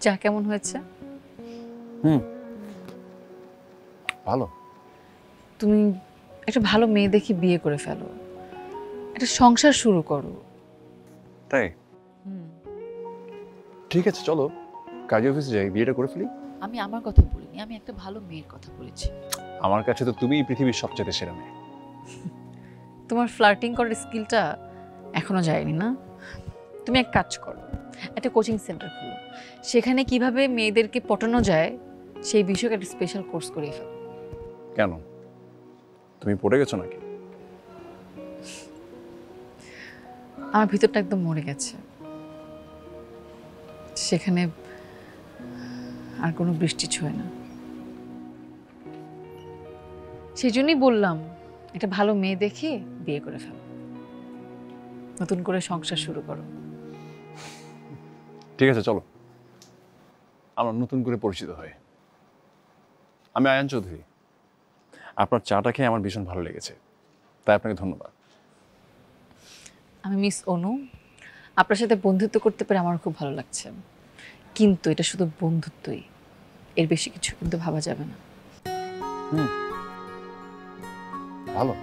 চা কেমন হয়েছে? ভালো। তুমি একটা ভালো মেয়ে দেখে বিয়ে করে ফেলো, একটা সংসার শুরু করো। তাই? ঠিক আছে, চলো কাজে অফিসে যাই, বিয়েটা করে ফেলি। আমি আমার কথা বলিনি, আমি একটা ভালো মেয়ের কথা বলেছি। আমার কাছে তো তুমিই পৃথিবীর সবচেয়ে সেরা মেয়ে। তোমার ফ্লার্টিং করার স্কিলটা এখনো যায়নি না? তুমি এক কাজ করো, একটা কোচিং সেন্টার খুলো, সেখানে কিভাবে মেয়েদেরকে পটানো যায় সেই বিষয়ে একটা স্পেশাল কোর্স করিয়ে ফেলো। কেন, তুমি পড়ে গেছো নাকি? আমার ভিতরটা একদম মরে গেছে, সেখানে আর কোনো বৃষ্টি ছোঁয় না। সেই জন্যই বললাম একটা ভালো মেয়ে দেখে বিয়ে করে ফেলো, নতুন করে সংসার শুরু করো। ঠিক আছে, চলো আমরা নতুন করে পরিচিত হই। আমি আয়ান চৌধুরী, আপনার চাটা খেয়ে আমার ভীষণ ভালো লেগেছে, তাই আপনাকে ধন্যবাদ। আমি মিস অনু, আপনার সাথে বন্ধুত্ব করতে পেরে আমার খুব ভালো লাগছে, কিন্তু এটা শুধু বন্ধুত্বই, এর বেশি কিছু কিন্তু ভাবা যাবে না। ভালো।